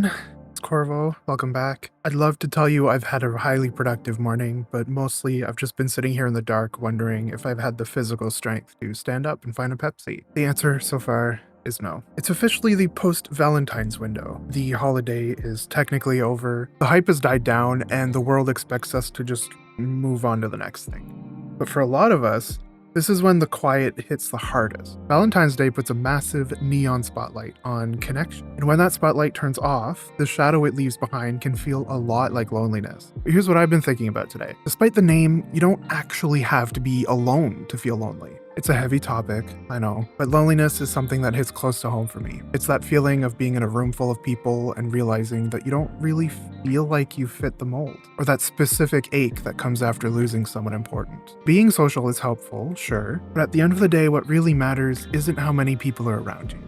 everyone, it's Corvo, welcome back. I'd love to tell you I've had a highly productive morning, but mostly I've just been sitting here in the dark wondering if I've had the physical strength to stand up and find a Pepsi. The answer so far is no. It's officially the post-Valentines window. The holiday is technically over, the hype has died down, and the world expects us to just move on to the next thing. But for a lot of us, this is when the quiet hits the hardest. Valentine's Day puts a massive neon spotlight on connection. And when that spotlight turns off, the shadow it leaves behind can feel a lot like loneliness. But here's what I've been thinking about today. Despite the name, you don't actually have to be alone to feel lonely. It's a heavy topic, I know, but loneliness is something that hits close to home for me. It's that feeling of being in a room full of people and realizing that you don't really feel like you fit the mold, or that specific ache that comes after losing someone important. Being social is helpful, sure, but at the end of the day, what really matters isn't how many people are around you.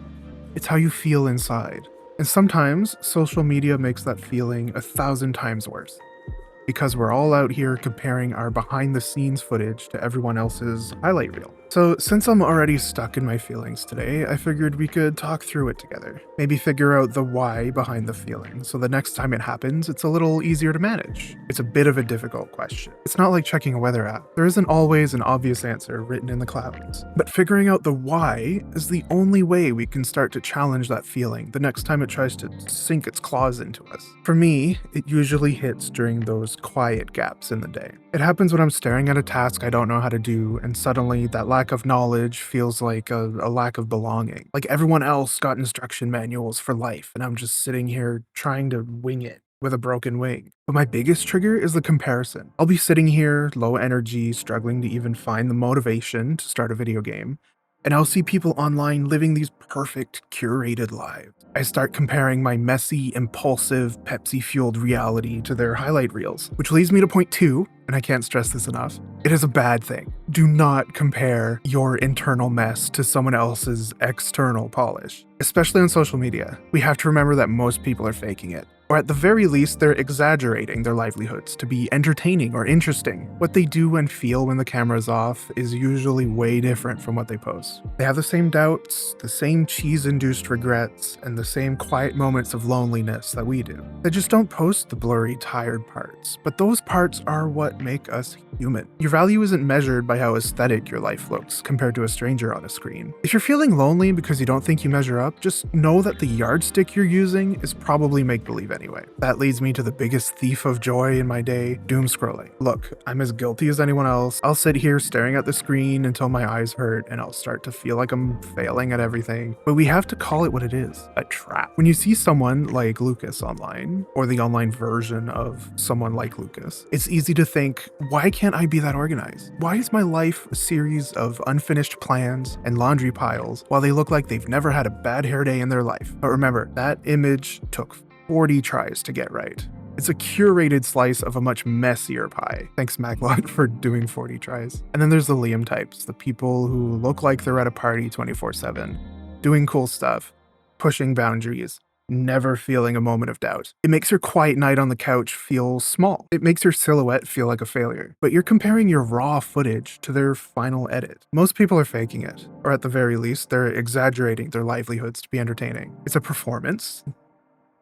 It's how you feel inside. And sometimes, social media makes that feeling 1,000 times worse. Because we're all out here comparing our behind-the-scenes footage to everyone else's highlight reel. So since I'm already stuck in my feelings today, I figured we could talk through it together. Maybe figure out the why behind the feeling, so the next time it happens, it's a little easier to manage. It's a bit of a difficult question. It's not like checking a weather app. There isn't always an obvious answer written in the clouds. But figuring out the why is the only way we can start to challenge that feeling the next time it tries to sink its claws into us. For me, it usually hits during those quiet gaps in the day. It happens when I'm staring at a task I don't know how to do, and suddenly that lack of knowledge feels like a lack of belonging. Like everyone else got instruction manuals for life, and I'm just sitting here trying to wing it with a broken wing. But my biggest trigger is the comparison. I'll be sitting here, low energy, struggling to even find the motivation to start a video game, and I'll see people online living these perfect, curated lives. I start comparing my messy, impulsive, Pepsi-fueled reality to their highlight reels, which leads me to point 2, and I can't stress this enough. It is a bad thing. Do not compare your internal mess to someone else's external polish. Especially on social media, we have to remember that most people are faking it. Or at the very least, they're exaggerating their livelihoods to be entertaining or interesting. What they do and feel when the camera's off is usually way different from what they post. They have the same doubts, the same cheese-induced regrets, and the same quiet moments of loneliness that we do. They just don't post the blurry, tired parts, but those parts are what make us human. Your value isn't measured by how aesthetic your life looks compared to a stranger on a screen. If you're feeling lonely because you don't think you measure up, just know that the yardstick you're using is probably make-believe anyway. That leads me to the biggest thief of joy in my day, doom scrolling. Look, I'm as guilty as anyone else. I'll sit here staring at the screen until my eyes hurt and I'll start to feel like I'm failing at everything. But we have to call it what it is, a trap. When you see someone like Lucas online, or the online version of someone like Lucas, it's easy to think, why can't I be that organized? Why is my life a series of unfinished plans and laundry piles while they look like they've never had a bad hair day in their life? But remember, that image took 40 tries to get right. It's a curated slice of a much messier pie. Thanks, Maglot, for doing 40 tries. And then there's the Liam types, the people who look like they're at a party 24/7, doing cool stuff, pushing boundaries, never feeling a moment of doubt. It makes your quiet night on the couch feel small. It makes your silhouette feel like a failure. But you're comparing your raw footage to their final edit. Most people are faking it, or at the very least, they're exaggerating their livelihoods to be entertaining. It's a performance.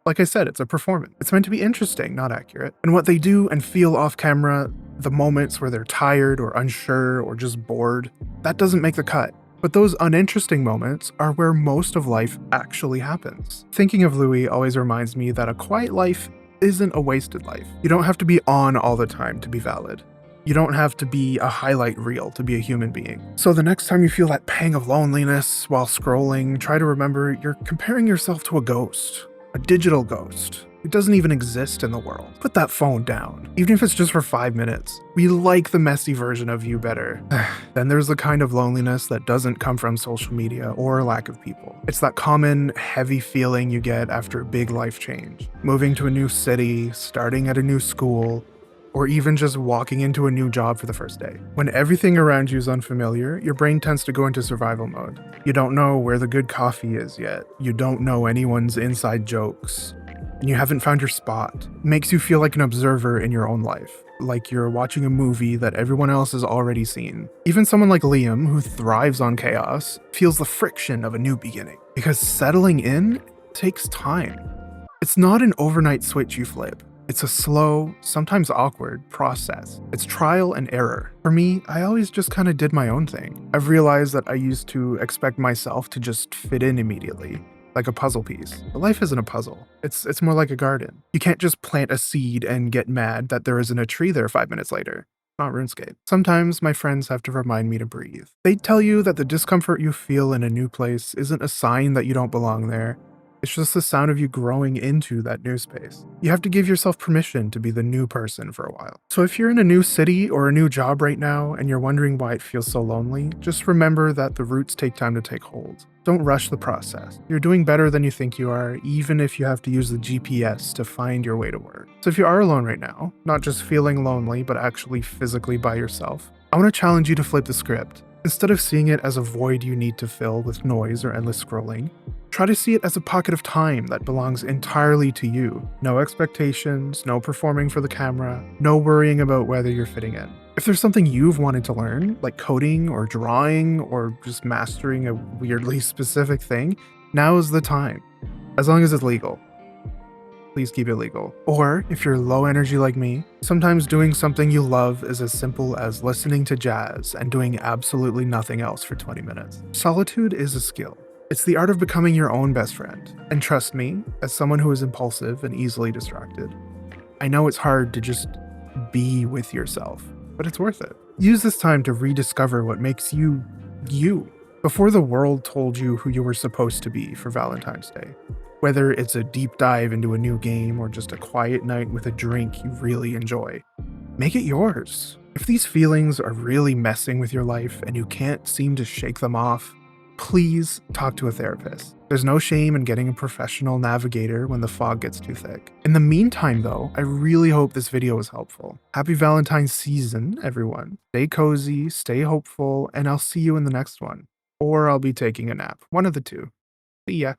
Like I said, it's a performance. It's meant to be interesting, not accurate. And what they do and feel off camera, the moments where they're tired or unsure or just bored, that doesn't make the cut. But those uninteresting moments are where most of life actually happens. Thinking of Louis always reminds me that a quiet life isn't a wasted life. You don't have to be on all the time to be valid. You don't have to be a highlight reel to be a human being. So the next time you feel that pang of loneliness while scrolling, try to remember you're comparing yourself to a ghost. A digital ghost. It doesn't even exist in the world. Put that phone down, even if it's just for 5 minutes. We like the messy version of you better. Then there's the kind of loneliness that doesn't come from social media or lack of people. It's that common, heavy feeling you get after a big life change. Moving to a new city, starting at a new school, or even just walking into a new job for the first day. When everything around you is unfamiliar, your brain tends to go into survival mode. You don't know where the good coffee is yet. You don't know anyone's inside jokes. And you haven't found your spot. It makes you feel like an observer in your own life. Like you're watching a movie that everyone else has already seen. Even someone like Liam, who thrives on chaos, feels the friction of a new beginning. Because settling in takes time. It's not an overnight switch you flip. It's a slow, sometimes awkward process. It's trial and error. For me, I always just kind of did my own thing. I've realized that I used to expect myself to just fit in immediately, like a puzzle piece. But life isn't a puzzle. It's more like a garden. You can't just plant a seed and get mad that there isn't a tree there 5 minutes later. Not RuneScape. Sometimes my friends have to remind me to breathe. They tell you that the discomfort you feel in a new place isn't a sign that you don't belong there. It's just the sound of you growing into that new space. You have to give yourself permission to be the new person for a while. So if you're in a new city or a new job right now and you're wondering why it feels so lonely, just remember that the roots take time to take hold. Don't rush the process. You're doing better than you think you are, even if you have to use the GPS to find your way to work. So if you are alone right now, not just feeling lonely, but actually physically by yourself, I want to challenge you to flip the script. Instead of seeing it as a void you need to fill with noise or endless scrolling, try to see it as a pocket of time that belongs entirely to you. No expectations, no performing for the camera, no worrying about whether you're fitting in. If there's something you've wanted to learn, like coding or drawing or just mastering a weirdly specific thing, now is the time. As long as it's legal. Please keep it legal. Or, if you're low energy like me, sometimes doing something you love is as simple as listening to jazz and doing absolutely nothing else for 20 minutes. Solitude is a skill. It's the art of becoming your own best friend. And trust me, as someone who is impulsive and easily distracted, I know it's hard to just be with yourself, but it's worth it. Use this time to rediscover what makes you, you, before the world told you who you were supposed to be for Valentine's Day. Whether it's a deep dive into a new game or just a quiet night with a drink you really enjoy, make it yours. If these feelings are really messing with your life and you can't seem to shake them off, please talk to a therapist. There's no shame in getting a professional navigator when the fog gets too thick. In the meantime though, I really hope this video was helpful. Happy Valentine's season, everyone. Stay cozy, stay hopeful, and I'll see you in the next one. Or I'll be taking a nap. One of the two. See ya.